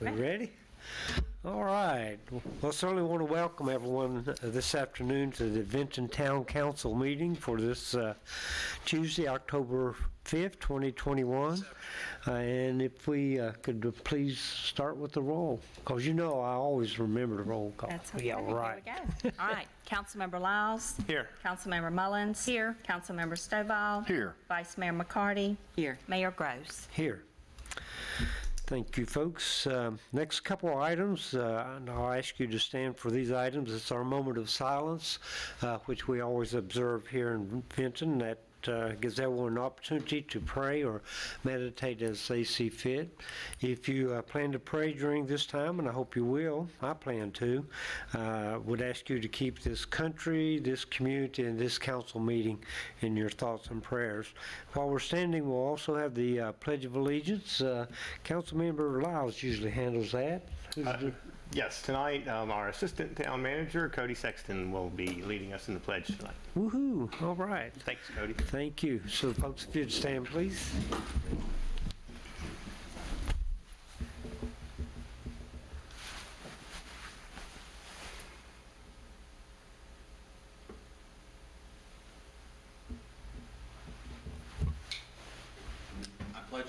We ready? All right. Well, certainly want to welcome everyone this afternoon to the Vinton Town Council meeting for this Tuesday, October 5th, 2021. And if we could please start with the roll, because you know I always remember the roll call. That's okay. Yeah, right. Here we go. All right. Councilmember Lyles. Here. Councilmember Mullins. Here. Councilmember Stovall. Here. Vice Mayor McCarty. Here. Mayor Gross. Here. Thank you, folks. Next couple of items, and I'll ask you to stand for these items. It's our moment of silence, which we always observe here in Vinton. That gives everyone an opportunity to pray or meditate as they see fit. If you plan to pray during this time, and I hope you will, I plan to, would ask you to keep this country, this community, and this council meeting in your thoughts and prayers. While we're standing, we'll also have the Pledge of Allegiance. Councilmember Lyles usually handles that. Yes, tonight our Assistant Town Manager, Cody Sexton, will be leading us in the pledge tonight. Woohoo! All right. Thanks, Cody. Thank you. So, folks, if you'd stand, please.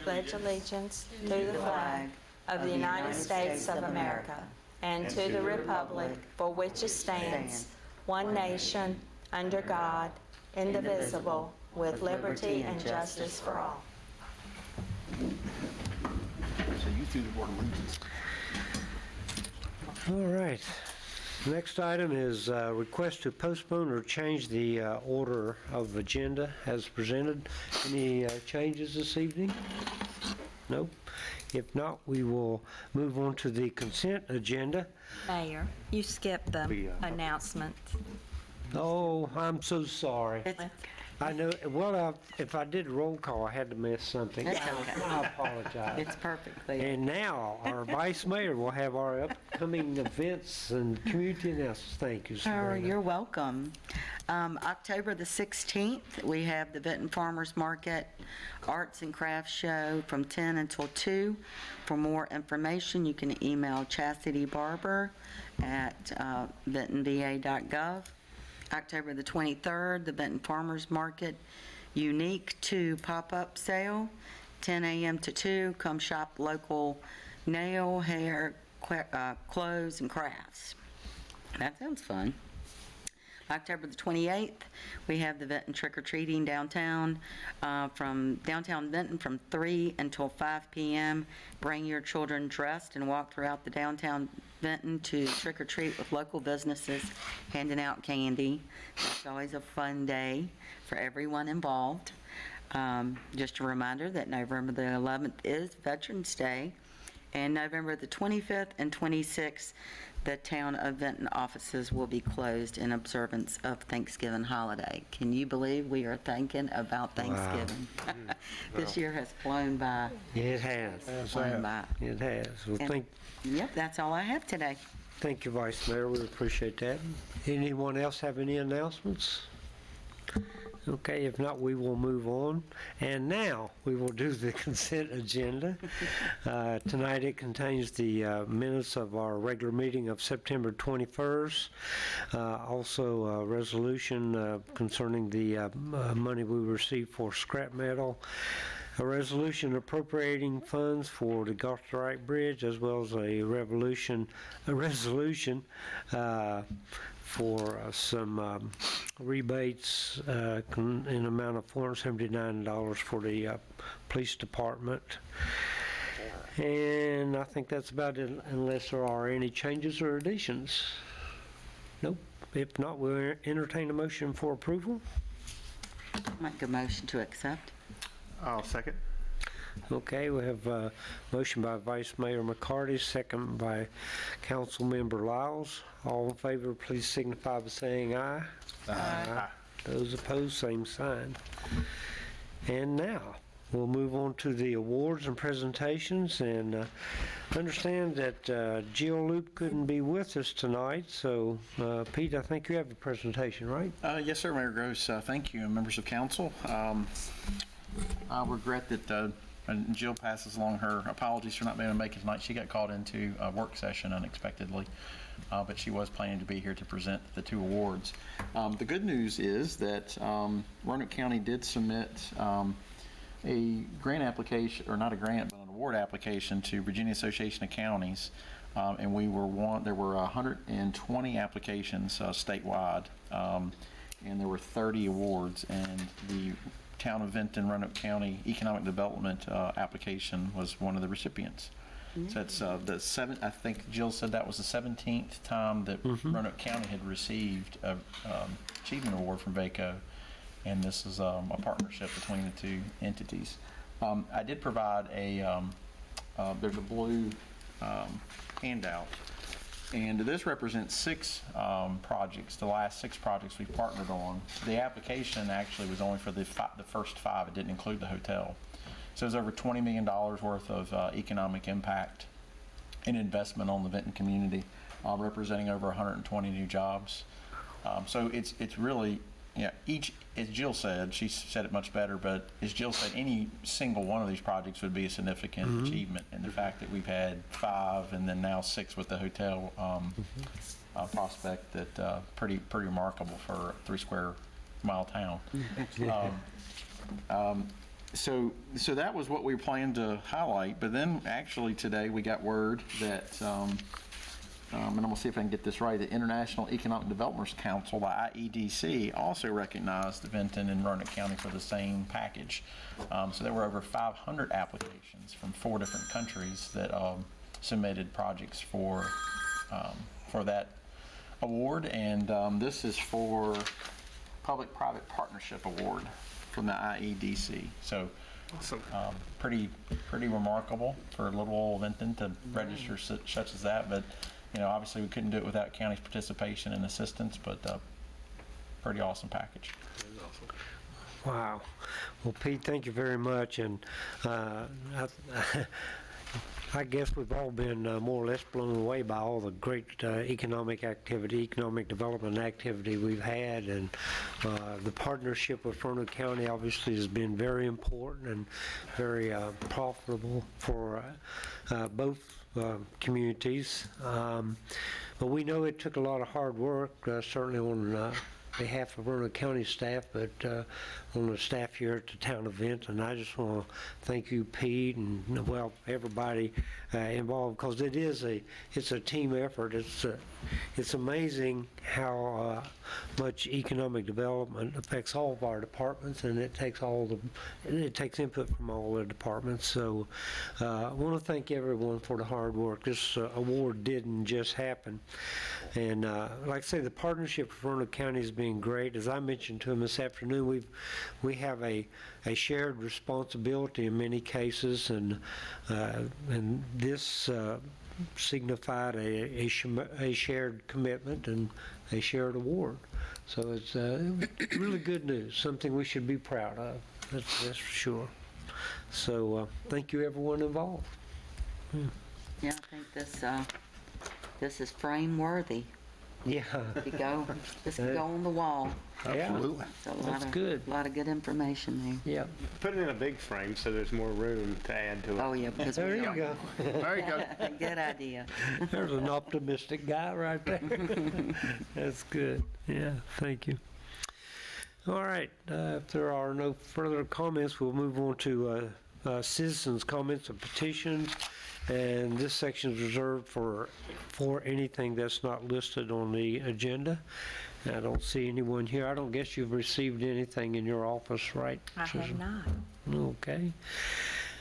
Pledge allegiance to the flag of the United States of America and to the republic for which it stands, one nation, under God, indivisible, with liberty and justice for all. So you threw the word allegiance. All right. Next item is request to postpone or change the order of agenda as presented. Any changes this evening? Nope. If not, we will move on to the consent agenda. Mayor, you skipped the announcement. Oh, I'm so sorry. I know, well, if I did roll call, I had to miss something. That's okay. I apologize. It's perfectly. And now, our Vice Mayor will have our upcoming events and community announcements. Thank you, Oh, Sabrina. you're welcome. October the 16th, we have the Vinton Farmers Market Arts and Crafts Show from 10 until 2. For more information, you can email Chastity Barber at vintonva.gov. October the 23rd, the Vinton Farmers Market Unique 2 pop-up sale, 10 a.m. to 2. Come shop local nail, hair, clothes, and crafts. That sounds fun. October the 28th, we have the Vinton trick-or-treating downtown, from downtown Vinton from 3 until 5 p.m. Bring your children dressed and walk throughout the downtown Vinton to trick-or-treat with local businesses, handing out candy. It's always a fun day for everyone involved. Just a reminder that November the 11th is Veterans Day, and November the 25th and 26th, the town of Vinton offices will be closed in observance of Thanksgiving holiday. Can you believe we are thinking about Thanksgiving? Wow. This year has flown by. It has. Flown by. It has. Well, And- Yep, that's all I have today. thank you, Vice Mayor. We appreciate that. Anyone else have any announcements? Okay, if not, we will move on. And now we will do the consent agenda. Tonight it contains the minutes of our regular meeting of September 21st. Also a resolution concerning the money we received for scrap metal. A resolution appropriating funds for the Gothrite Bridge, as well as a resolution for some rebates in amount of $479 for the police department. And I think that's about it, unless there are any changes or additions. Nope. If not, we'll entertain a motion for approval. Make a motion to accept. I'll second. Okay, we have a motion by Vice Mayor McCarty, second by Council Member Lyles. All in favor, please signify by saying aye. Aye. Those opposed, same sign. And now, we'll move on to the awards and presentations, and understand that Jill Loop couldn't be with us tonight, so Pete, I think you have a presentation, right? Yes, sir, Mayor Gross. Thank you, members of council. I regret that And Jill passes along her apologies for not being able to make it tonight. She got called into a work session unexpectedly, but she was planning to be here to present the 2 awards. The good news is that Roanoke County did submit a grant application, or not a grant, but an award application to Virginia Association of Counties, and we were there were 120 applications statewide, and there were 30 awards, and the Town of Vinton, Roanoke County Economic Development application was one of the recipients. So that's I think Jill said that was the 17th time that Roanoke County had received a achievement award from VACO, and this is a partnership between the 2 entities. I did provide there's a blue handout, and this represents 6 projects, the last 6 projects we've partnered on. The application actually was only for the first 5. It didn't include the hotel. So it was over $20 million worth of economic impact and investment on the Vinton community, representing over 120 new jobs. So it's really, as Jill said, she said it much better, but as Jill said, any single one of these projects would be a significant achievement. And the fact that we've had 5 and then now 6 with the hotel prospect, that pretty remarkable for a 3 square mile town. So that was what we planned to highlight, but then actually today we got word that, and I'm going to see if I can get this right, the International Economic Development Council, the IEDC, also recognized Vinton and Roanoke County for the same package. So there were over 500 applications from 4 different countries that submitted projects for that award, and this is for Public-Private Partnership Award from the IEDC. So pretty remarkable for little old Vinton to register such as that, but obviously we couldn't do it without county's participation and assistance, but pretty awesome package. Wow. Well, Pete, thank you very much. And I guess we've all been more or less blown away by all the great economic development activity we've had, and the partnership with Roanoke County obviously has been very important and very profitable for both communities. But we know it took a lot of hard work, certainly on behalf of Roanoke County staff, but on the staff here at the town of Vinton. I just want to thank you, Pete, and everybody involved, because it's a team effort. It's amazing how much economic development affects all of our departments, and it takes input from all the departments. So I want to thank everyone for the hard work. This award didn't just happen. And like I say, the partnership with Roanoke County has been great. As I mentioned to him this afternoon, we have a shared responsibility in many cases, and this signified a shared commitment and a shared award. So it's really good news, something we should be proud of. That's for sure. So thank you, everyone involved. Yeah, I think this is frame-worthy. Yeah. This could go on the wall. Absolutely. That's good. A lot of good information there. Yeah. Put it in a big frame so there's more room to add to it. Oh, yeah, because There you go. There you go. Good idea. There's an optimistic guy right there. That's good. Yeah, thank you. All right, if there are no further comments, we'll move on to citizens' comments and petitions. And this section is reserved for anything that's not listed on the agenda. I don't see anyone here. I don't guess you've received anything in your office, right? I have not. Okay.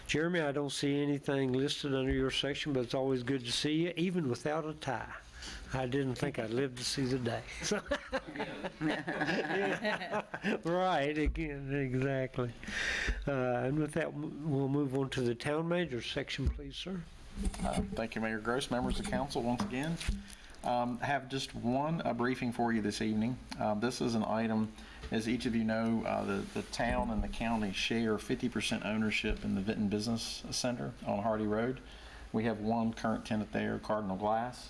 Jeremy, I don't see anything listed under your section, but it's always good to see you, even without a tie. I didn't think I'd live to see the day. Yeah. Right, again, exactly. And with that, we'll move on to the town manager section, please, sir. Thank you, Mayor Gross, members of council, once again. Have just one briefing for you this evening. This is an item, as each of you know, the town and the county share 50% ownership in the Vinton Business Center on Hardy Road. We have one current tenant there, Cardinal Glass.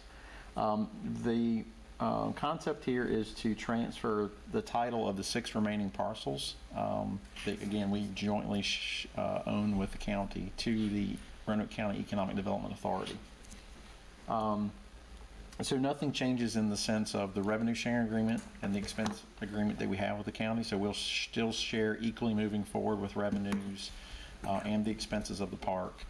The concept here is to transfer the title of the 6 remaining parcels that, again, we jointly own with the county to the Roanoke County Economic Development Authority. So nothing changes in the sense of the revenue sharing agreement and the expense agreement that we have with the county. So we'll still share equally moving forward with revenues and the expenses of the park.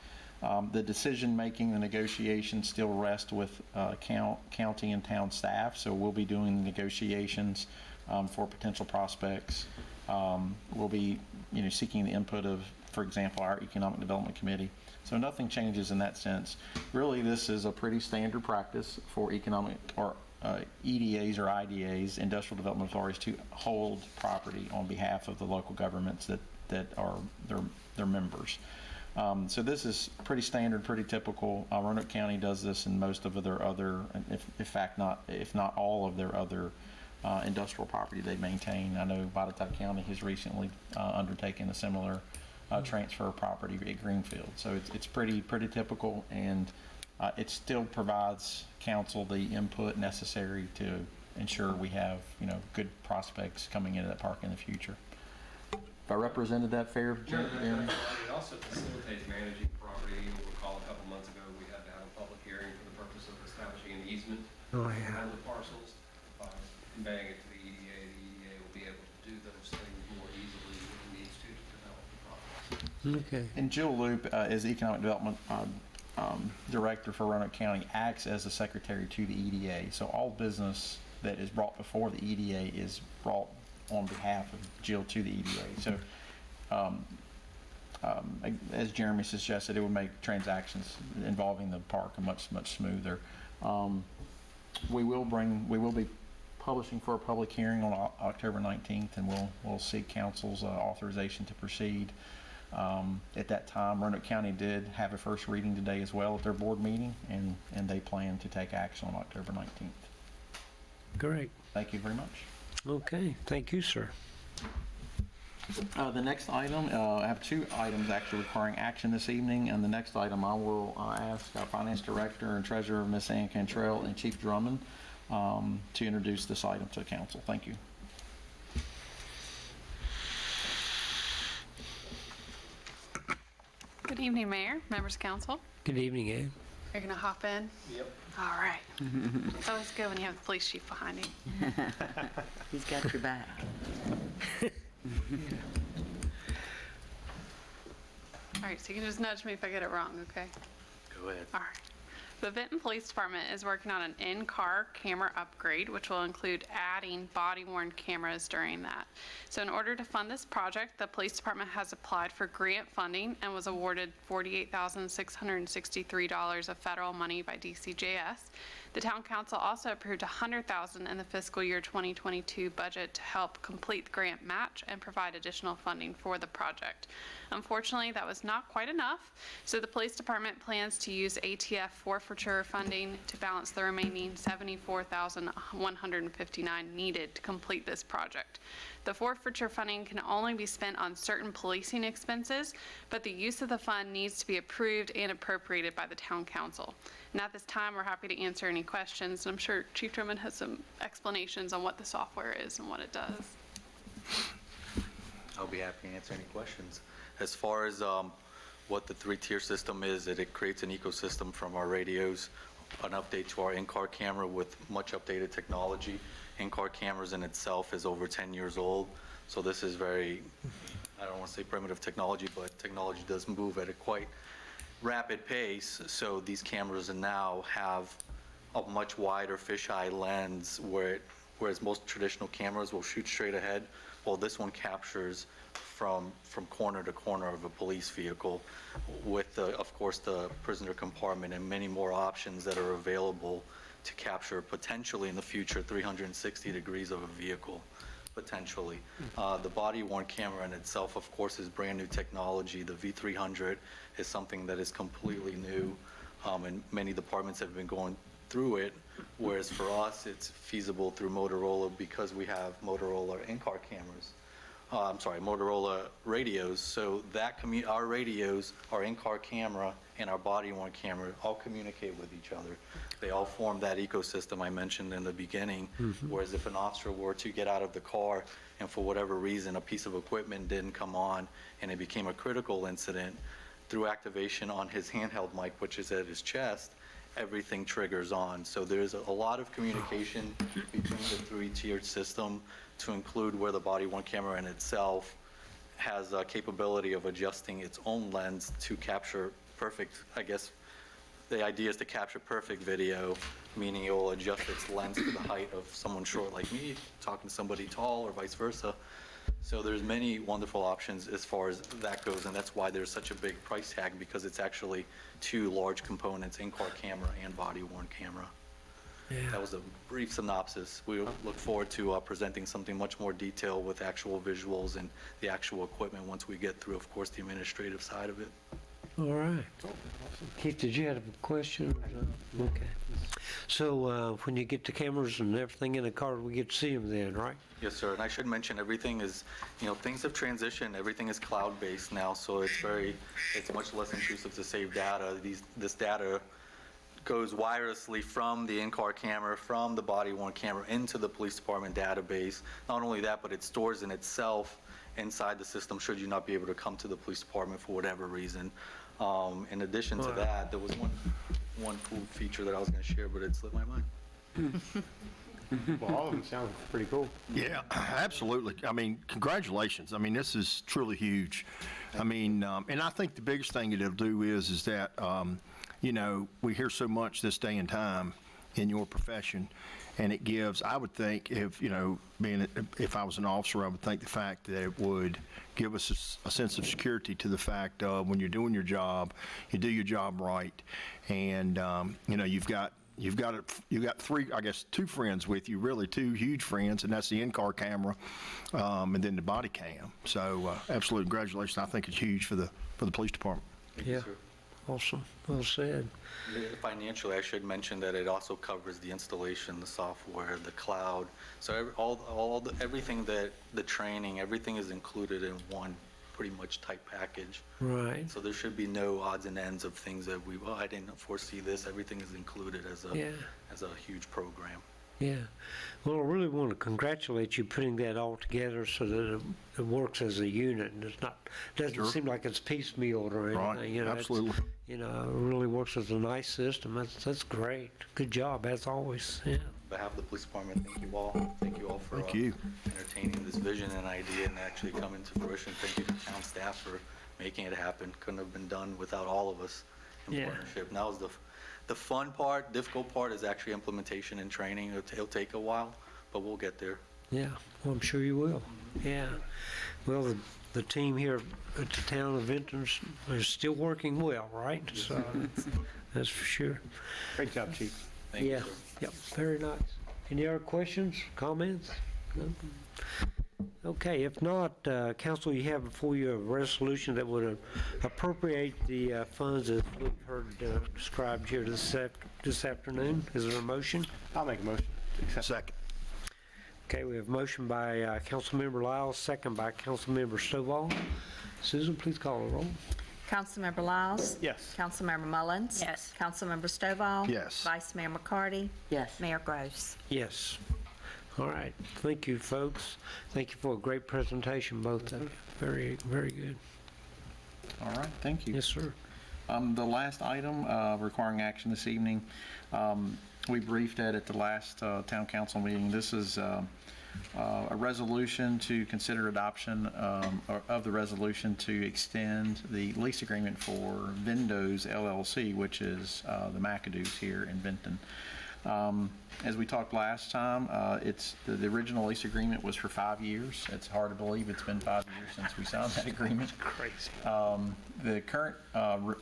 The decision-making, the negotiations still rest with county and town staff, so we'll be doing the negotiations for potential prospects. We'll be, seeking the input of, for example, our Economic Development Committee. So nothing changes in that sense. Really, this is a pretty standard practice for economic or EDAs or IDAs, industrial development authorities, to hold property on behalf of the local governments that are their members. So this is pretty standard, pretty typical. Roanoke County does this in most of their other, if not all of their other industrial property they maintain. I know Botetourt County has recently undertaken a similar transfer of property at Greenfield. So it's pretty typical, and it still provides council the input necessary to ensure we have good prospects coming into that park in the future. If I represented that fair, Jeremy? It also facilitates managing property. You'll recall a couple months ago, we had to have a public hearing for the purpose of establishing an easement on the parcels. By conveying it to the EDA will be able to do those things more easily when it needs to develop the property. Okay. And Jill Loop, as the Economic Development Director for Roanoke County, acts as the secretary to the EDA. So all business that is brought before the EDA is brought on behalf of Jill to the EDA. So as Jeremy suggested, it would make transactions involving the park much smoother. We will be publishing for a public hearing on October 19th, and we'll seek council's authorization to proceed. At that time, Roanoke County did have a first reading today as well at their board meeting, and they plan to take action on October 19th. Great. Thank you very much. Okay, thank you, sir. The next item, I have 2 items actually requiring action this evening, and the next item I will ask our Finance Director and Treasurer, Ms. Ann Cantrell, and Chief Drummond to introduce this item to the council. Thank you. Good evening, Mayor, members of council. Good evening, Ann. You're going to hop in? Yep. All right. It's always good when you have the police chief behind you. He's got your back. All right, so you can just nudge me if I get it wrong, okay? Go ahead. All right. The Vinton Police Department is working on an in-car camera upgrade, which will include adding body-worn cameras during that. So in order to fund this project, the police department has applied for grant funding and was awarded $48,663 of federal money by DCJS. The town council also approved $100,000 in the fiscal year 2022 budget to help complete the grant match and provide additional funding for the project. Unfortunately, that was not quite enough, so the police department plans to use ATF forfeiture funding to balance the remaining $74,159 needed to complete this project. The forfeiture funding can only be spent on certain policing expenses, but the use of the fund needs to be approved and appropriated by the town council. And at this time, we're happy to answer any questions. And I'm sure Chief Drummond has some explanations on what the software is and what it does. I'll be happy to answer any questions. As far as what the 3-tier system is, it creates an ecosystem from our radios, an update to our in-car camera with much updated technology. In-car cameras in itself is over 10 years old, so this is very, I don't want to say primitive technology, but technology does move at a quite rapid pace. So these cameras now have a much wider fisheye lens, whereas most traditional cameras will shoot straight ahead. Well, this one captures from corner to corner of a police vehicle with, of course, the prisoner compartment and many more options that are available to capture potentially in the future 360 degrees of a vehicle, potentially. The body-worn camera in itself, of course, is brand new technology. The V300 is something that is completely new, and many departments have been going through it, whereas for us, it's feasible through Motorola because we have Motorola in-car cameras. Motorola radios. So that our radios, our in-car camera, and our body-worn camera all communicate with each other. They all form that ecosystem I mentioned in the beginning. Whereas if an officer were to get out of the car and for whatever reason a piece of equipment didn't come on and it became a critical incident, through activation on his handheld mic, which is at his chest, everything triggers on. So there's a lot of communication between the three-tiered system, to include where the body-worn camera in itself has a capability of adjusting its own lens to capture perfect, I guess, the idea is to capture perfect video, meaning it will adjust its lens to the height of someone short like me, talking to somebody tall, or vice versa. So there's many wonderful options as far as that goes, and that's why there's such a big price tag, because it's actually two large components, in-car camera and body-worn camera. That was a brief synopsis. We look forward to presenting something much more detailed with actual visuals and the actual equipment once we get through, of course, the administrative side of it. All right. Keith, did you have a question? Okay. So when you get the cameras and everything in the car, we get to see them then, right? Yes, sir. And I should mention, everything is, things have transitioned. Everything is cloud-based now, so it's much less intrusive to save data. This data goes wirelessly from the in-car camera, from the body-worn camera into the police department database. Not only that, but it stores in itself inside the system should you not be able to come to the police department for whatever reason. In addition to that, there was one cool feature that I was going to share, but it slipped my mind. Well, all of them sound pretty cool. Yeah, absolutely. I mean, congratulations. I mean, this is truly huge. I mean, and I think the biggest thing it'll do is that, we hear so much this day and time in your profession, and it gives, I would think, if I was an officer, I would think the fact that it would give us a sense of security to the fact of when you're doing your job, you do your job right, and, you've got three, I guess, two friends with you, really two huge friends, and that's the in-car camera, and then the body cam. So, absolutely, congratulations. I think it's huge for the police department. Thank you, Yeah. sir. Awesome. Well said. Financially, I should mention that it also covers the installation, the software, the cloud. So everything that the training, everything is included in one pretty much type package. Right. So there should be no odds and ends of things that I didn't foresee this. Everything is included as a huge program. Yeah. Well, I really want to congratulate you putting that all together so that it works as a unit and doesn't seem like it's piecemealed or anything. Right. Absolutely. It really works as a nice system. That's great. Good job, as always. Yeah. On behalf of the police department, thank you all. Thank you all for entertaining this vision and idea and actually coming to fruition. Thank you to town staff for making it happen. Couldn't have been done without all of us in partnership. Now is the fun part, difficult part is actually implementation and training. It'll take a while, but we'll get there. Yeah, well, I'm sure you will. Yeah. Well, the team here at the town of Vinton is still working well, right? So that's for sure. Great job, Chief. Thank you, sir. Yep, very nice. Any other questions, comments? No? Okay, if not, council, you have before you a resolution that would appropriate the funds that we've heard described here this afternoon. Is there a motion? I'll make a motion to accept. Second. Okay, we have a motion by Councilmember Lyles, second by Councilmember Stovall. Susan, please call the roll. Councilmember Lyles? Yes. Councilmember Mullins? Yes. Councilmember Stovall? Yes. Vice Mayor McCarty? Yes. Mayor Gross? Yes. All right. Thank you, folks. Thank you for a great presentation, both of you. Very, very good. All right, thank you. Yes, sir. The last item requiring action this evening, we briefed at the last town council meeting. This is a resolution to consider adoption of the resolution to extend the lease agreement for Vindo's LLC, which is the McAdoo's here in Vinton. As we talked last time, the original lease agreement was for 5 years. It's hard to believe it's been 5 years since we signed that agreement. Crazy. The current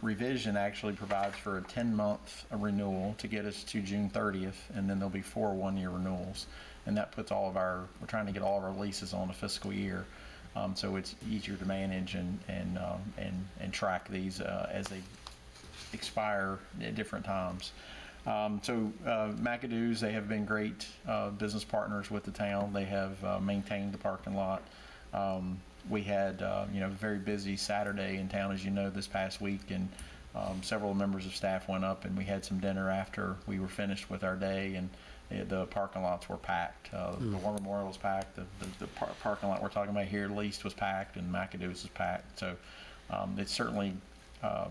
revision actually provides for a 10-month renewal to get us to June 30th, and then there'll be 4 one-year renewals. And that puts we're trying to get all of our leases on a fiscal year, so it's easier to manage and track these as they expire at different times. McAdoo's, they have been great business partners with the town. They have maintained the parking lot We had, you know, a very busy Saturday in town, as you know, this past week, and several members of staff went up and we had some dinner after we were finished with our day, and the parking lots were packed. The War Memorial was packed. The parking lot we're talking about here, Least, was packed, and McAdoo's was packed. So it's certainly, I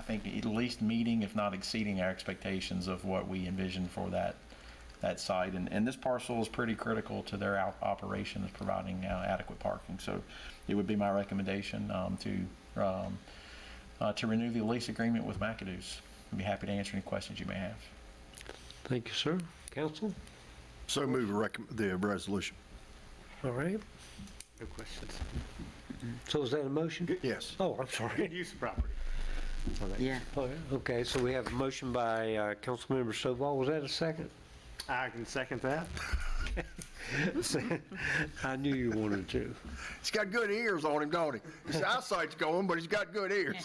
think, at least meeting, if not exceeding, our expectations of what we envisioned for that site. And this parcel is pretty critical to their operation, is providing adequate parking. So it would be my recommendation to renew the lease agreement with McAdoo's. I'd be happy to answer any questions you may have. Thank you, sir. Council? So move the resolution. All right. No questions. So is that a motion? Yes. Oh, I'm sorry. Good use of property. Yeah. Okay, so we have a motion by Councilmember Stovall. Was that a second? I can second that. I knew you wanted to. He's got good ears on him, don't he? His eyesight's going, but he's got good ears.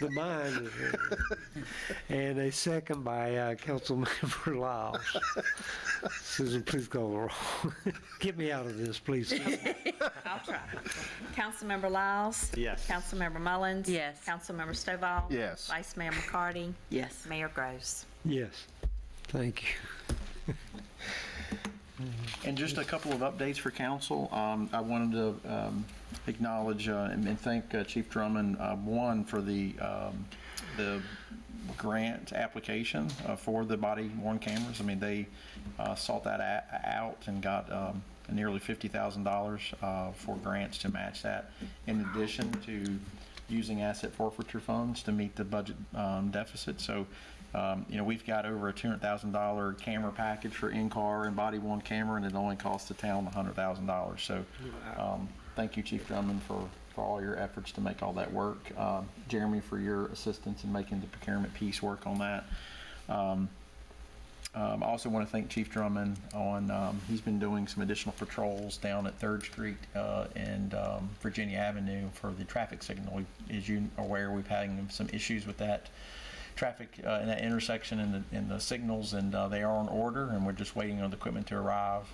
The mind is, and a second by Councilmember Lyles. Susan, please call the roll. Get me out of this, please. I'll try. Councilmember Lyles? Yes. Councilmember Mullins? Yes. Councilmember Stovall? Yes. Vice Mayor McCarty? Yes. Mayor Gross? Yes. Thank you. And just a couple of updates for council. I wanted to acknowledge and thank Chief Drummond, one, for the grant application for the body-worn cameras. I mean, they sought that out and got nearly $50,000 for grants to match that, in addition to using asset forfeiture funds to meet the budget deficit. So, you know, we've got over a $200,000 camera package for in-car and body-worn camera, and it only costs the town $100,000. So, thank you, Chief Drummond, for all your efforts to make all that work. Jeremy, for your assistance in making the procurement piece work on that. I also want to thank Chief Drummond on, he's been doing some additional patrols down at 3rd Street and Virginia Avenue for the traffic signal. As you are aware, we've had some issues with that traffic in that intersection and the signals, and they are on order, and we're just waiting on the equipment to arrive.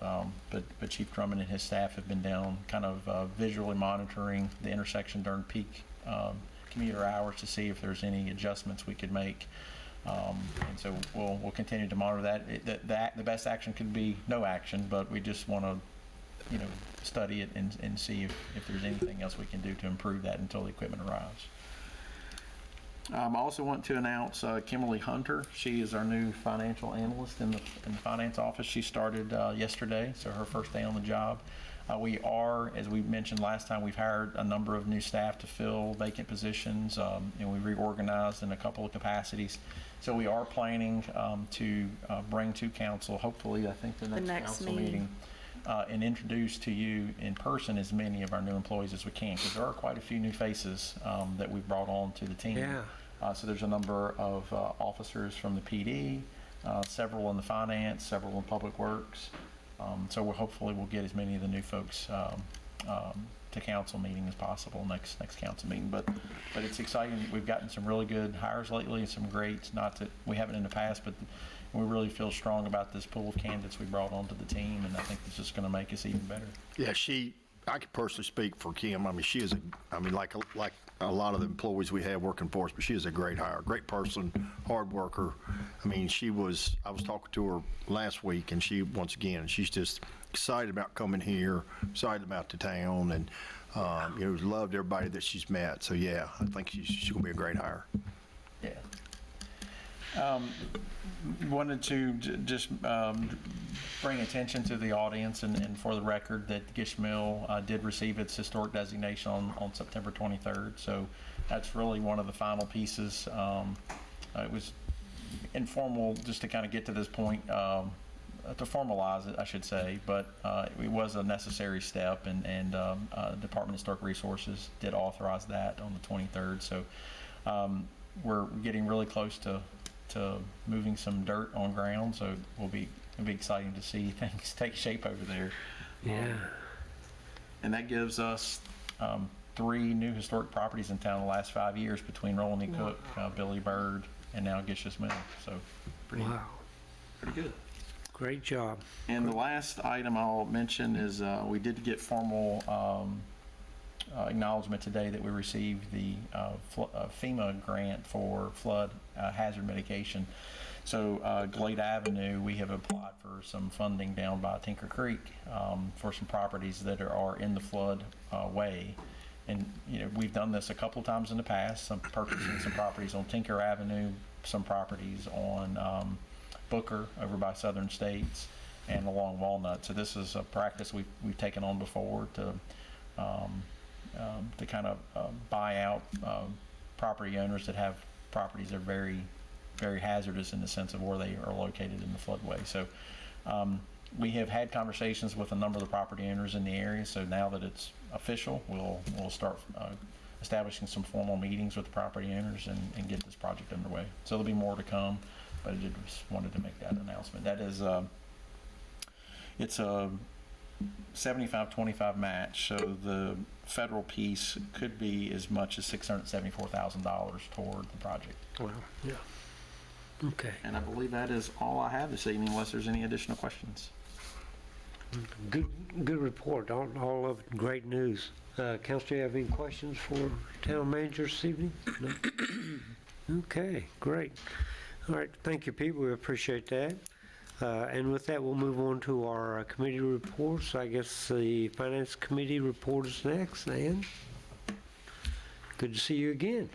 But Chief Drummond and his staff have been down kind of visually monitoring the intersection during peak commuter hours to see if there's any adjustments we could make. And so we'll continue to monitor that. The best action could be no action, but we just want to, you know, study it and see if there's anything else we can do to improve that until the equipment arrives. I also want to announce Kimberly Hunter. She is our new financial analyst in the finance office. She started yesterday, so her first day on the job. We are, as we mentioned last time, we've hired a number of new staff to fill vacant positions, and we reorganized in a couple of capacities. So we are planning to bring to council, hopefully, I think the next council meeting, and introduce to you in person as many of our new employees as we can, because there are quite a few new faces that we've brought on to the team. Yeah. So there's a number of officers from the PD, several in the finance, several in public works. So hopefully we'll get as many of the new folks to council meeting as possible next council meeting. But it's exciting. We've gotten some really good hires lately, and some great, not that we haven't in the past, but we really feel strong about this pool of candidates we brought onto the team, and I think this is going to make us even better. Yeah, I could personally speak for Kim. I mean, she is like a lot of the employees we have working for us, but she is a great hire, great person, hard worker. I mean, I was talking to her last week, and she's just excited about coming here, excited about the town, and, you know, loved everybody that she's met. So, yeah, I think she's going to be a great hire. Yeah. Wanted to just bring attention to the audience and for the record that Gish Mill did receive its historic designation on September 23rd. So that's really one of the final pieces. It was informal just to kind of get to this point, to formalize it, I should say, but it was a necessary step, and Department of Historic Resources did authorize that on the 23rd. So we're getting really close to moving some dirt on ground, so it'll be exciting to see things take shape over there. Yeah. And that gives us 3 new historic properties in town in the last 5 years between Roland E. Cook, Billy Bird, and now Gish's Mill. So pretty good. Great job. And the last item I'll mention is we did get formal acknowledgement today that we received the FEMA grant for flood hazard mitigation. So Glade Avenue, we have applied for some funding down by Tinker Creek for some properties that are in the flood way. And, you know, we've done this a couple of times in the past, purchasing some properties on Tinker Avenue, some properties on Booker over by Southern States, and along Walnut. So this is a practice we've taken on before to kind of buy out property owners that have properties that are very, very hazardous in the sense of where they are located in the floodway. So we have had conversations with a number of the property owners in the area. So now that it's official, we'll start establishing some formal meetings with the property owners and get this project underway. So there'll be more to come, but I just wanted to make that announcement. That is, it's a 75-25 match, so the federal piece could be as much as $674,000 toward the project. Well, yeah. Okay. And I believe that is all I have this evening, unless there's any additional questions. Good report. All of it great news. Council, do you have any questions for town manager this evening? No? Okay, great. All right, thank you, Pete. We appreciate that. And with that, we'll move on to our committee reports. I guess the Finance Committee report is next. Ann, good to see you again.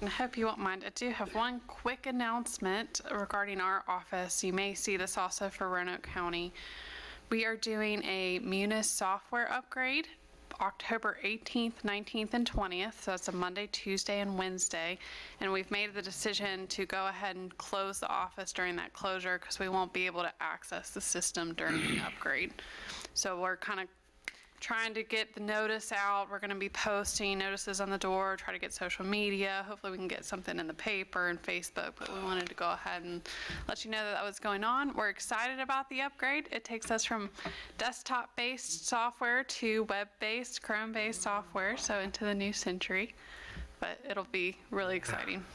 I hope you won't mind. I do have one quick announcement regarding our office. You may see this also for Roanoke County. We are doing a Munis software upgrade October 18th, 19th, and 20th. So that's a Monday, Tuesday, and Wednesday. And we've made the decision to go ahead and close the office during that closure because we won't be able to access the system during the upgrade. So we're kind of trying to get the notice out. We're going to be posting notices on the door, try to get social media. Hopefully we can get something in the paper and Facebook, but we wanted to go ahead and let you know that was going on. We're excited about the upgrade. It takes us from desktop-based software to web-based, Chrome-based software, so into the new century, but it'll be really exciting.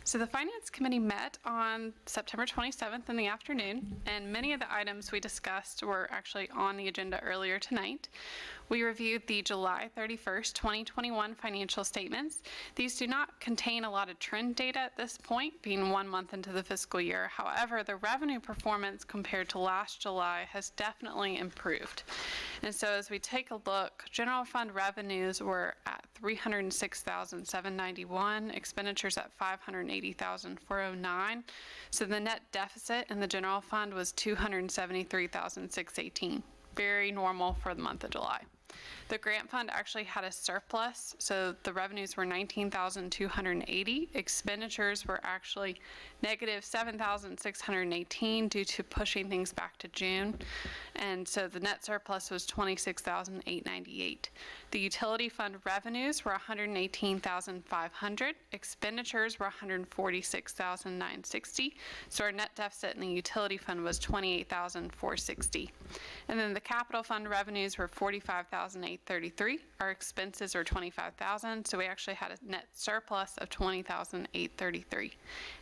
So the Finance Committee met on September 27th in the afternoon, and many of the items we discussed were actually on the agenda earlier tonight. We reviewed the July 31st, 2021 financial statements. These do not contain a lot of trend data at this point, being 1 month into the fiscal year. However, the revenue performance compared to last July has definitely improved. And so as we take a look, general fund revenues were at $306,791, expenditures at $580,409. So the net deficit in the general fund was $273,618. Very normal for the month of July. The grant fund actually had a surplus, so the revenues were $19,280. Expenditures were actually negative $7,618 due to pushing things back to June. And so the net surplus was $26,898. The utility fund revenues were $118,500. Expenditures were $146,960. So our net deficit in the utility fund was $28,460. And then the capital fund revenues were $45,833. Our expenses were $25,000. So we actually had a net surplus of $20,833.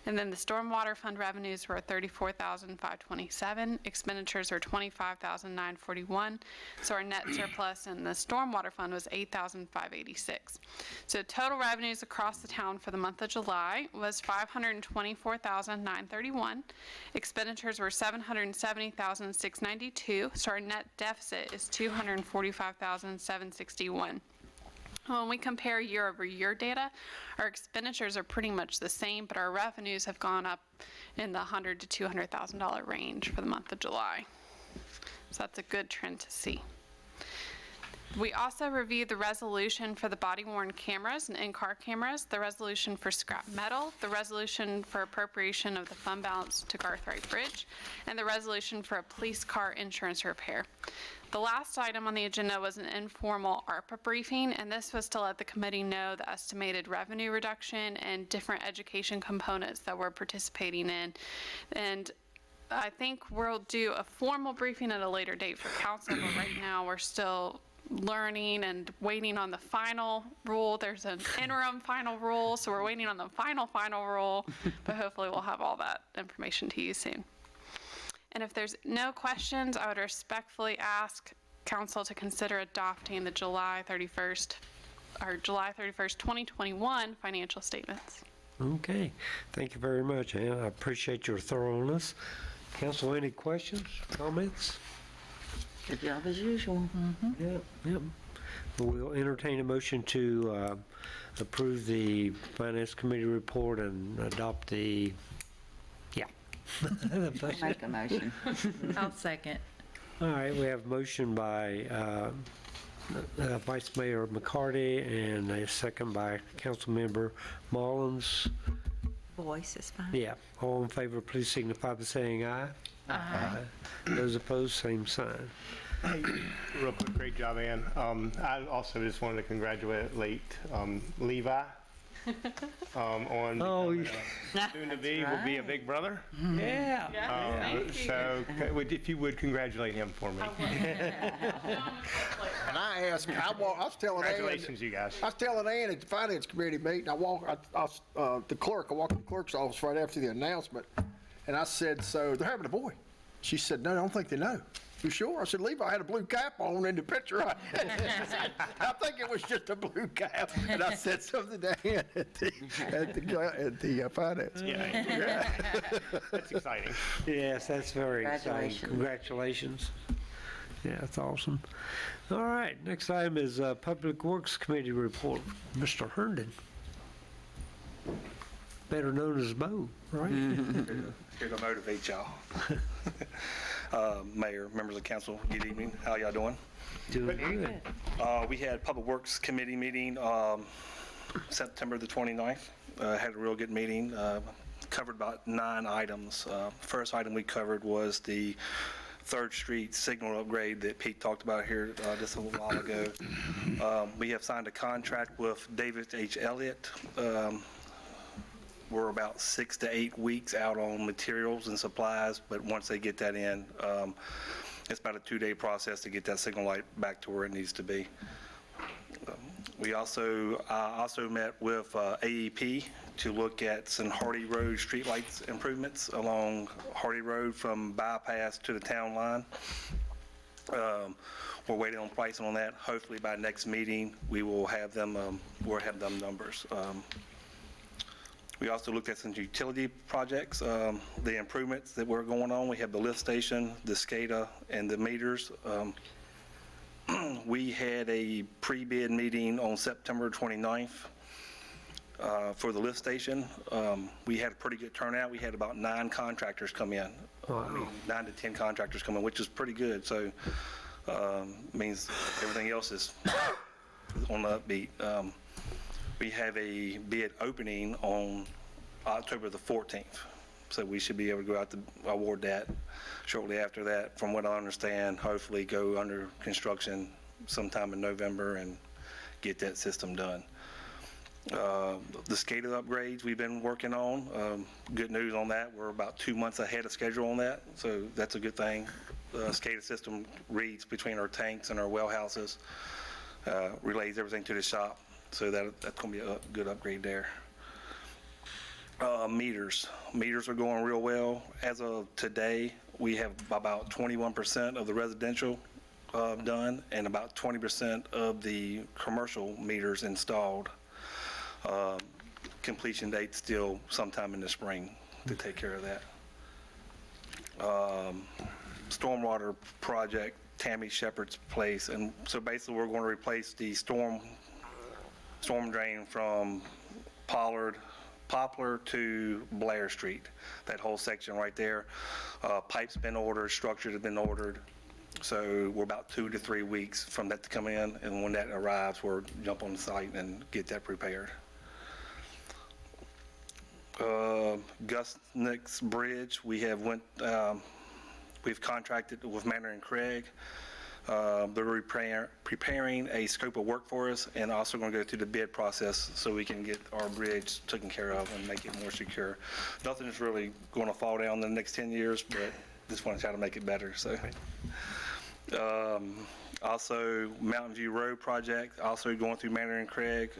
And then the stormwater fund revenues were $34,527. Expenditures were $25,941. So our net surplus in the stormwater fund was $8,586. So total revenues across the town for the month of July was $524,931. Expenditures were $770,692. So our net deficit is $245,761. When we compare year-over-year data, our expenditures are pretty much the same, but our revenues have gone up in the $100,000 to $200,000 range for the month of July. So that's a good trend to see. We also reviewed the resolution for the body-worn cameras and in-car cameras, the resolution for scrap metal, the resolution for appropriation of the fund balance to Garthright Bridge, and the resolution for a police car insurance repair. The last item on the agenda was an informal ARPA briefing, and this was to let the committee know the estimated revenue reduction and different education components that we're participating in. And I think we'll do a formal briefing at a later date for council, but right now we're still learning and waiting on the final rule. There's an interim final rule, so we're waiting on the final rule, but hopefully we'll have all that information to you soon. And if there's no questions, I would respectfully ask council to consider adopting the July 31st, 2021 financial statements. Okay, thank you very much, Ann. I appreciate your thoroughness. Council, any questions, comments? Good job as usual. Yep. We'll entertain a motion to approve the Finance Committee report and adopt the, Make a motion. I'll second. All right, we have a motion by Vice Mayor McCarty and a second by Councilmember Mullins. Voice is fine. Yeah, all in favor, please signify by saying aye. Aye. Those opposed, same sign. Hey, real quick, great job, Ann. I also just wanted to congratulate Levi on Oh, becoming soon to be, will be a big brother. Yeah. So if you would congratulate him for me. And I asked, I was telling Ann, Congratulations, you guys. I was telling Ann at the finance committee meeting, I walked in the clerk's office right after the announcement, and I said, so they're having a boy. She said, no, I don't think they know. You sure? I said, Levi had a blue cap on in the picture. I think it was just a blue cap. And I said something to Ann at the finance. Yeah. That's exciting. Yes, that's very exciting. Congratulations. Yeah, that's awesome. All right, next item is Public Works Committee report. Mr. Herndon, better known as Bo, right? Here to motivate y'all. Mayor, members of council, good evening. How y'all doing? Doing good. We had Public Works Committee meeting September the 29th. Had a real good meeting. Covered about 9 items. First item we covered was the 3rd Street signal upgrade that Pete talked about here just a little while ago. We have signed a contract with David H. Elliott. We're about 6 to 8 weeks out on materials and supplies, but once they get that in, it's about a 2-day process to get that signal light back to where it needs to be. We also met with AEP to look at some Hardy Road streetlights improvements along Hardy Road from bypass to the town line. We're waiting on pricing on that. Hopefully by next meeting we will have them. We'll have them numbers. We also looked at some utility projects, the improvements that were going on. We have the lift station, the SCADA, and the meters. We had a pre-bid meeting on September 29th for the lift station. We had a pretty good turnout. We had about 9 contractors come in. Wow. 9 to 10 contractors come in, which is pretty good. So means everything else is on the upbeat. We have a bid opening on October the 14th, so we should be able to go out to award that shortly after that. From what I understand, hopefully go under construction sometime in November and get that system done. The SCADA upgrades we've been working on, good news on that. We're about 2 months ahead of schedule on that, so that's a good thing. The SCADA system reads between our tanks and our well houses, relays everything to the shop. So that's going to be a good upgrade there. Meters are going real well. As of today, we have about 21% of the residential done and about 20% of the commercial meters installed. Completion date still sometime in the spring to take care of that. Stormwater project, Tammy Shepherd's place, and so basically we're going to replace the storm drain from Poplar to Blair Street, that whole section right there. Pipe's been ordered, structures have been ordered, so we're about 2 to 3 weeks from that to come in, and when that arrives, we'll jump on the site and get that prepared. Gus Nick's Bridge, we've contracted with Manor and Craig. They're preparing a scope of work for us and also going to go through the bid process so we can get our bridge taken care of and make it more secure. Nothing's really going to fall down in the next 10 years, but just want to try to make it better. So, Also, Mountain View Road project, also going through Manor and Craig.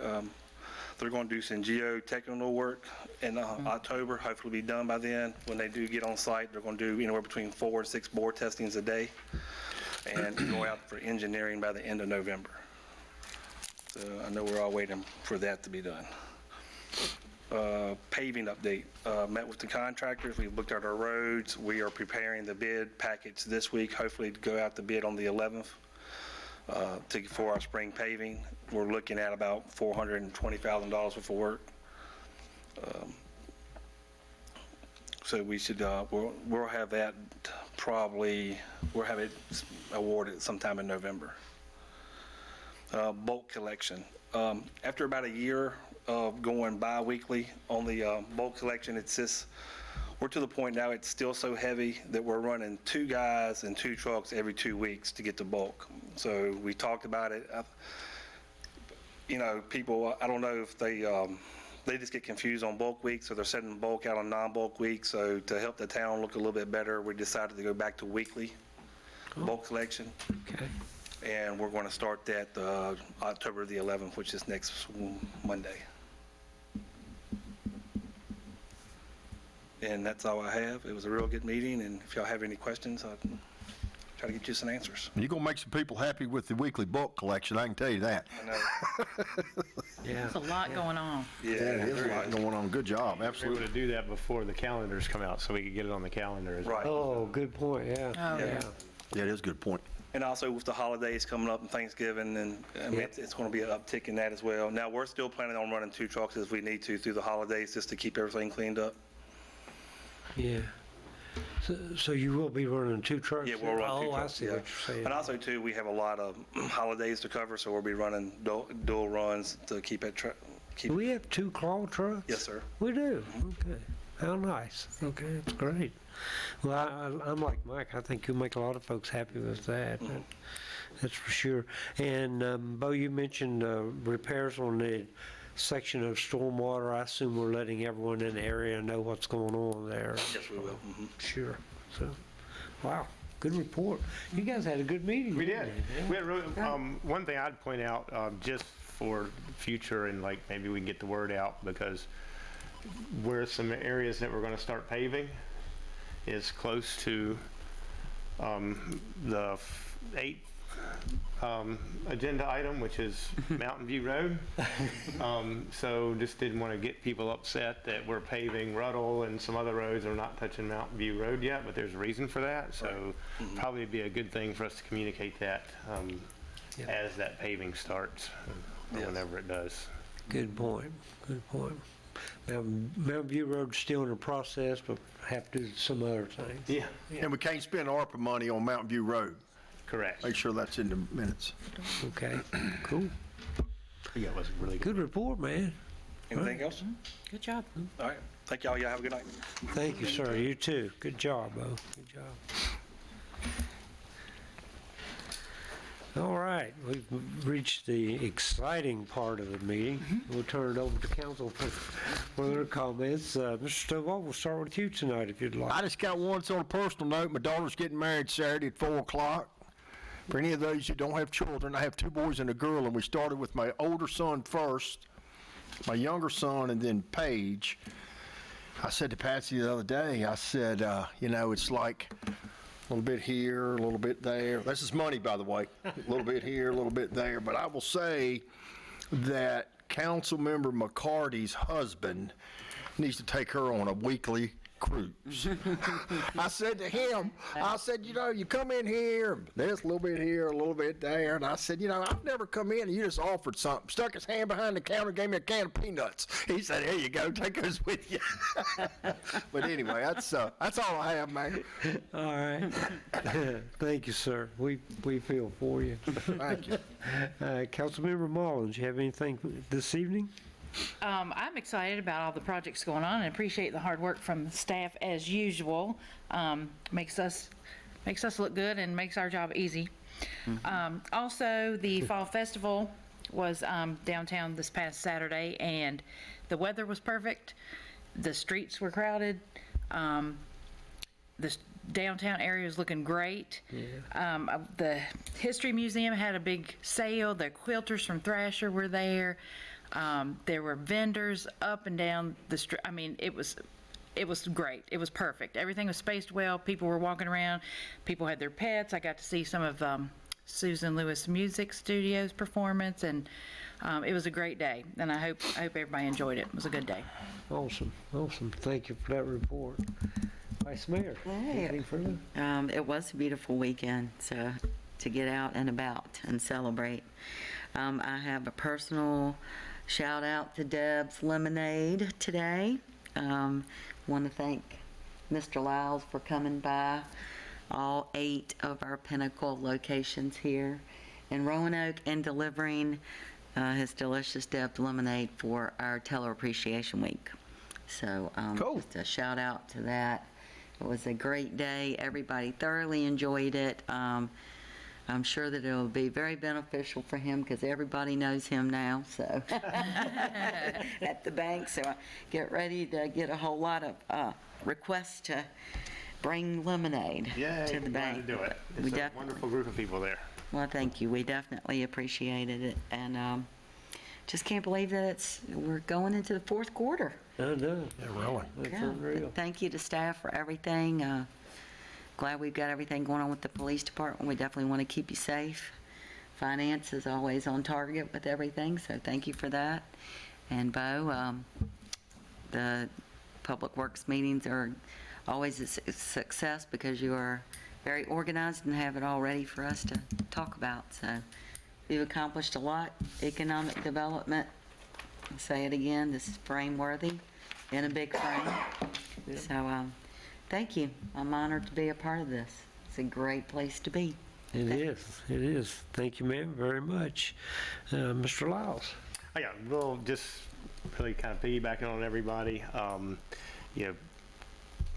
They're going to do some geotechnical work in October, hopefully be done by then. When they do get on site, they're going to do anywhere between 4 and 6 bore testings a day and go out for engineering by the end of November. So I know we're all waiting for that to be done. Paving update, met with the contractors, we've looked at our roads, we are preparing the bid package this week, hopefully to go out to bid on the 11th for our spring paving. We're looking at about $420,000 worth of work. So we should, we'll have that probably, we'll have it awarded sometime in November. Bulk collection. After about a year of going bi-weekly on the bulk collection, it's just, we're to the point now it's still so heavy that we're running 2 guys and 2 trucks every 2 weeks to get the bulk. So we talked about it. You know, people, I don't know if they just get confused on bulk weeks, so they're setting bulk out on non-bulk weeks. So to help the town look a little bit better, we decided to go back to weekly bulk collection. Okay. And we're going to start that October the 11th, which is next Monday. And that's all I have. It was a real good meeting, and if y'all have any questions, I'll try to get you some answers. You're going to make some people happy with the weekly bulk collection, I can tell you that. I know. Yeah. There's a lot going on. Yeah, There's a lot going on. Good job, We were absolutely. able to do that before the calendars come out, so we could get it on the calendar as well. Right. Oh, good point, yeah. Oh, yeah. Yeah, it is a good point. And also with the holidays coming up and Thanksgiving, and I mean, it's going to be an uptick in that as well. Now, we're still planning on running 2 trucks as we need to through the holidays just to keep everything cleaned up. Yeah. So you will be running 2 trucks? Yeah, we'll run 2 Oh, I trucks. see yeah. what you're saying. And also, too, we have a lot of holidays to cover, so we'll be running dual runs to keep it. Do we have 2 claw trucks? Yes, sir. We do? Okay. How nice. Okay, that's great. Well, I'm like Mike. I think you'll make a lot of folks happy with that. That's for sure. And, Bo, you mentioned repairs on the section of stormwater. I assume we're letting everyone in the area know what's going on there. Yes, we will. Mhm. Sure. So, wow, good report. You guys had a good meeting. We didn't did. you? Yeah. We had really, one thing I'd point out, just for future, and like maybe we can get the word out, because where some areas that we're going to start paving is close to the 8th agenda item, which is Mountain View Road. So just didn't want to get people upset that we're paving Ruddle and some other roads and we're not touching Mountain View Road yet, but there's a reason for that. So probably be a good thing for us to communicate that as that paving starts, whenever it does. Good point. Good point. Now, Mountain View Road's still in the process, but have to do some other things. Yeah. And we can't spend ARPA money on Mountain View Road. Correct. Make sure that's in the minutes. Okay, cool. Yeah, it was really good. Good report, man. Anything else? Good job. All right. Thank y'all. Y'all have a good night. Thank you, sir. You too. Good job, Bo. Good job. All right, we've reached the exciting part of the meeting. We'll turn it over to council for their comments. Mr. Stovall, we'll start with you tonight if you'd like. I just got one on a personal note. My daughter's getting married Saturday at 4 o'clock. For any of those who don't have children, I have 2 boys and a girl, and we started with my older son first, my younger son, and then Paige. I said to Patsy the other day, I said, you know, it's like a little bit here, a little bit there. This is money, by the way. A little bit here, a little bit there. But I will say that Councilmember McCarty's husband needs to take her on a weekly cruise. I said to him, I said, you know, you come in here, there's a little bit here, a little bit there. And I said, you know, I've never come in and you just offered something. Stuck his hand behind the counter, gave me a can of peanuts. He said, here you go, take those with you. But anyway, that's all I have, man. All right. Thank you, sir. We feel for you. Thank you. Councilmember Mullins, you have anything this evening? I'm excited about all the projects going on and appreciate the hard work from the staff as usual. Makes us look good and makes our job easy. Also, the Fall Festival was downtown this past Saturday, and the weather was perfect. The streets were crowded. downtown area is looking great. The History Museum had a big sale. The quilters from Thrasher were there. There were vendors up and down the street. I mean, it was great. It was perfect. Everything was spaced well. People were walking around. People had their pets. I got to see some of Susan Lewis Music Studio's performance, and it was a great day. And I hope everybody enjoyed it. It was a good day. Awesome, awesome. Thank you for that report. Vice Mayor, anything further? It was a beautiful weekend, so to get out and about and celebrate. I have a personal shout out to Deb's Lemonade today. Want to thank Mr. Lyles for coming by all 8 of our Pinnacle locations here in Roanoke and delivering his delicious Deb's Lemonade for our Teller Appreciation Week. So Cool. just a shout out to that. It was a great day. Everybody thoroughly enjoyed it. I'm sure that it will be very beneficial for him because everybody knows him now, so, at the bank. So get ready to get a whole lot of requests to bring lemonade to the bank. To do it. We It's a wonderful group of people there. Well, thank you. We definitely appreciated it. And just can't believe that we're going into the 4th quarter. I know. Yeah, really. That's Yeah, unreal. thank you to staff for everything. Glad we've got everything going on with the police department. We definitely want to keep you safe. Finance is always on target with everything, so thank you for that. And Bo, the Public Works meetings are always a success because you are very organized and have it all ready for us to talk about. So you've accomplished a lot. Economic development, I'll say it again, this is frame-worthy in a big frame. So thank you. I'm honored to be a part of this. It's a great place to be. It is, it is. Thank you, ma'am, very much. Mr. Lyles? I got just really kind of piggybacking on everybody.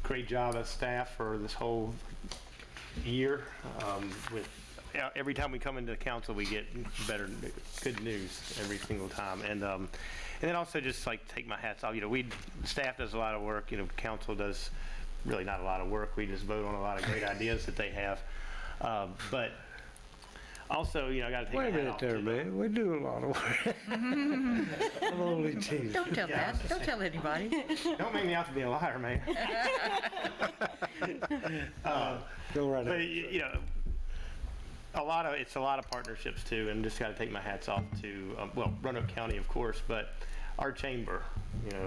Great job as staff for this whole year. Every time we come into the council, we get good news every single time. And then also just like take my hats off. Staff does a lot of work. Council does really not a lot of work. We just vote on a lot of great ideas that they have. But also, I got to take my Wait a hat minute off there, to man. We do a lot of work. I'm only teasing. Don't tell that. Don't tell anybody. Don't make me out to be a liar, man. Go right But ahead. it's a lot of partnerships too, and just got to take my hats off to Roanoke County, of course, but our chamber.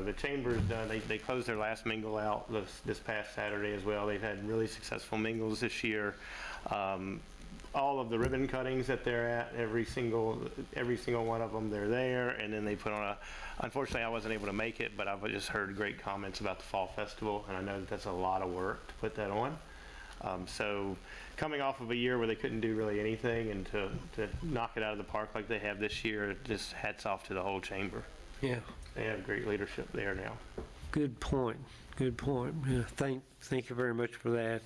The chamber's done. They closed their last mingle out this past Saturday as well. They've had really successful mingles this year. All of the ribbon cuttings that they're at, every single one of them, they're there. And then they put on unfortunately I wasn't able to make it, but I've just heard great comments about the Fall Festival, and I know that's a lot of work to put that on. So coming off of a year where they couldn't do really anything, and to knock it out of the park like they have this year, just hats off to the whole chamber. Yeah, They have great leadership there now. good point. Good point. Yeah, thank you very much for that.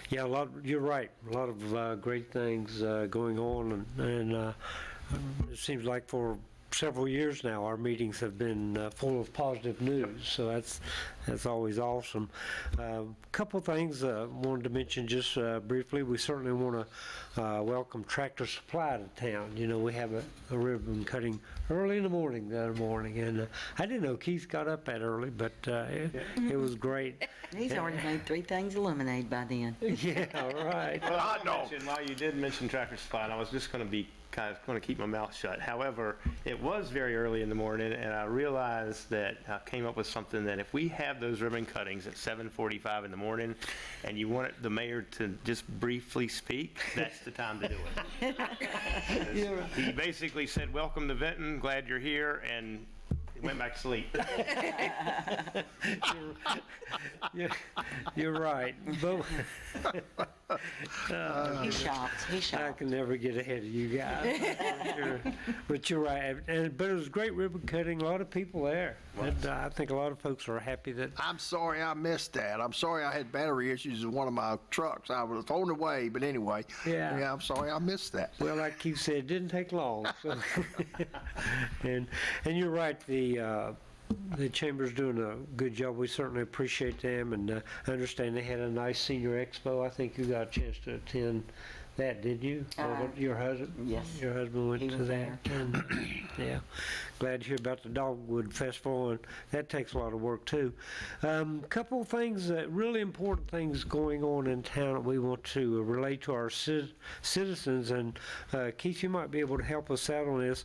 Yeah, you're right. A lot of great things going on, and it seems like for several years now, our meetings have been full of positive news, so that's always awesome. Couple things I wanted to mention just briefly. We certainly want to welcome Tractor Supply to town. We have a ribbon cutting early in the morning the other morning, and I didn't know Keith got up that early, but it was great. He's already made 3 things of lemonade by then. Yeah, right. Well, while you did mention Tractor Supply, and I was just going to keep my mouth shut. However, it was very early in the morning, and I realized that I came up with something that if we have those ribbon cuttings at 7:45 in the morning, and you want the mayor to just briefly speak, that's the time to do it. He basically said, "Welcome to Vinton. Glad you're here," and he went back to sleep. You're right. But He shops. I can never get ahead of you guys. Sure. But you're right. But it was great ribbon cutting. A lot of people there. And I think a lot of folks are happy that. I'm sorry I missed that. I'm sorry I had battery issues in one of my trucks. I was on the way, but anyway. Yeah. I'm sorry I missed that. Well, like Keith said, it didn't take long. So. and you're right. the Chamber's doing a good job. We certainly appreciate them, and I understand they had a nice senior expo. I think you got a chance to attend that, did you? Or your husband? yes. Your husband went He to was that? And, yeah, glad to hear about the Dogwood Festival, and that takes a lot of work, too. Couple of things, really important things going on in town that we want to relate to our citizens, and Keith, you might be able to help us out on this.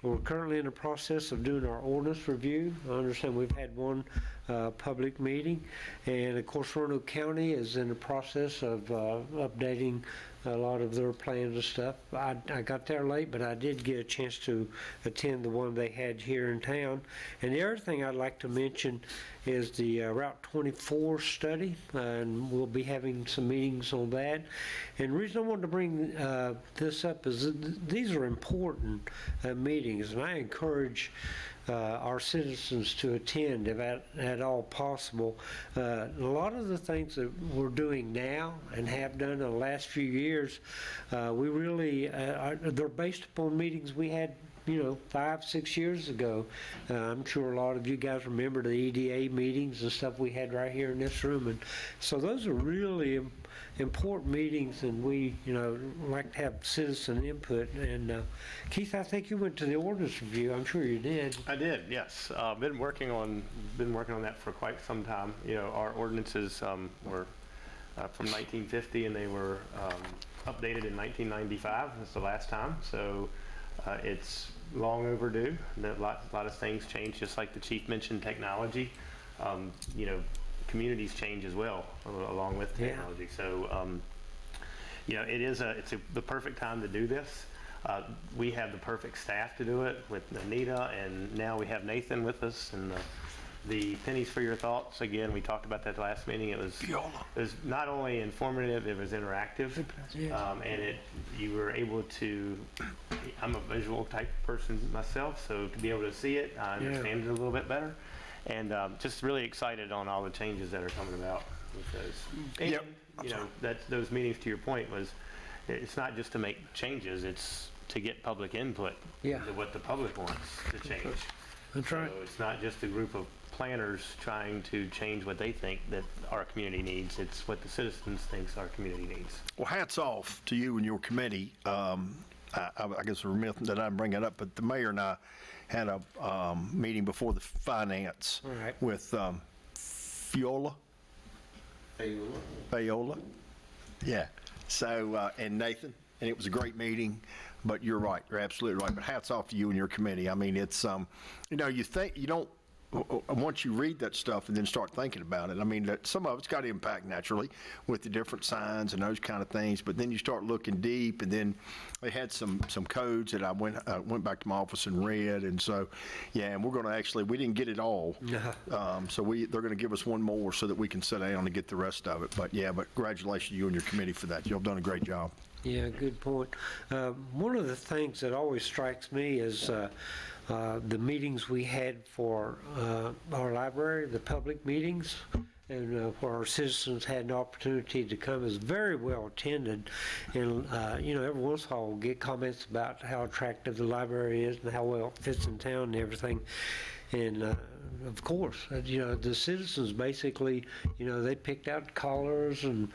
We're currently in the process of doing our ordinance review. I understand we've had one public meeting, and of course Roanoke County is in the process of updating a lot of their plans and stuff. I got there late, but I did get a chance to attend the one they had here in town. And the other thing I'd like to mention is the Route 24 study, and we'll be having some meetings on that. And the reason I wanted to bring this up is that these are important meetings, and I encourage our citizens to attend if at all possible. A lot of the things that we're doing now and have done in the last few years, we really, they're based upon meetings we had 5, 6 years ago. I'm sure a lot of you guys remember the EDA meetings and stuff we had right here in this room. And so those are really important meetings, and we, like to have citizen input. And Keith, I think you went to the ordinance review. I'm sure you did. I did, yes. Been working on that for quite some time. Our ordinances were from 1950, and they were updated in 1995. That's the last time. So it's long overdue. A lot of things change, just like the chief mentioned, technology. Communities change as well along with technology. So it's the perfect time to do this. We have the perfect staff to do it with Anita, and now we have Nathan with us, and the pennies for your thoughts. Again, we talked about that last meeting. It was not only informative, it was interactive, and you were able to. I'm a visual type person myself, so to be able to see it, I understand it a little bit better, and just really excited on all the changes that are coming about with those. And those meetings, to your point, it's not just to make changes; it's to get public input into what the public wants to change. That's right. So it's not just a group of planners trying to change what they think that our community needs. It's what the citizens think our community needs. Well, hats off to you and your committee. I guess we're remiss that I didn't bring it up, but the mayor and I had a meeting before the finance with Fayola. Yeah. So, and Nathan, and it was a great meeting. But you're right. You're absolutely right. But hats off to you and your committee. I mean, it's, you think, you don't, once you read that stuff and then start thinking about it, I mean, some of it's got impact naturally with the different signs and those kind of things. But then you start looking deep, and then they had some codes that I went back to my office and read. And so, and we're going to we didn't get it all. So they're going to give us one more so that we can sit down and get the rest of it. But congratulations to you and your committee for that. You've done a great job. Yeah, good point. One of the things that always strikes me is the meetings we had for our library, the public meetings, and where our citizens had an opportunity to come, is very well attended. And, every once in a while we'll get comments about how attractive the library is and how well it fits in town and everything. And of course, the citizens basically, they picked out colors and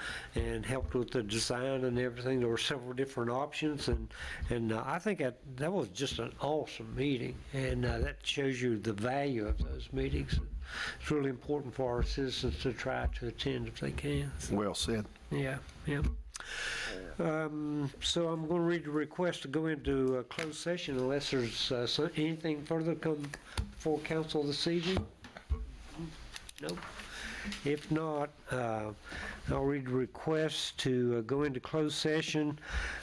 helped with the design and everything. There were several different options, and I think that was just an awesome meeting, and that shows you the value of those meetings. It's really important for our citizens to try to attend if they can. So, well said. Yeah. So I'm going to read the request to go into a closed session unless there's anything further come before council this evening. Nope. If not, I'll read the request to go into closed session.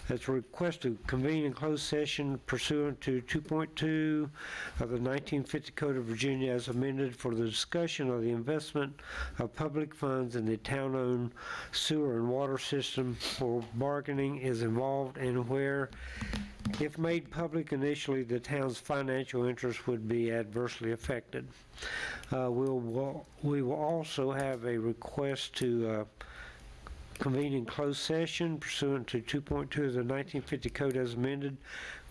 It's a request to convene in closed session pursuant to 2.2 of the 1950 Code of Virginia as amended for the discussion of the investment of public funds in the town-owned sewer and water system for bargaining is involved, and where, if made public initially, the town's financial interest would be adversely affected. We will also have a request to convene in closed session pursuant to 2.2 of the 1950 Code as amended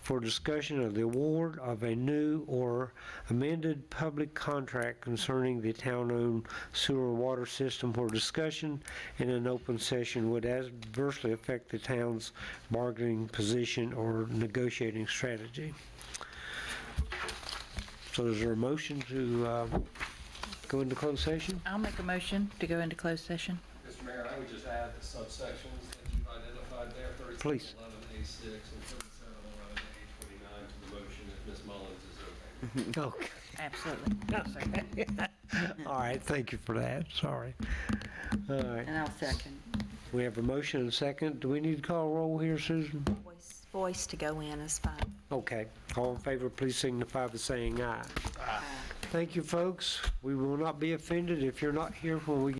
for discussion of the award of a new or amended public contract concerning the town-owned sewer water system where discussion in an open session would adversely affect the town's bargaining position or negotiating strategy. So is there a motion to go into closed session? I'll make a motion to go into closed session. Mr. Mayor, I would just add the subsections that you've identified there, Please. 3711A6 and 3711A29 to the motion if Ms. Mullins is okay. Okay. Absolutely. Yes, sir. All right, thank you for that, sorry. All right, And I'll second. we have a motion and a second. Do we need to call a roll here, Susan? Voice to go in is fine. Okay, all in favor, please signify by saying aye. Thank you, folks. We will not be offended if you're not here when we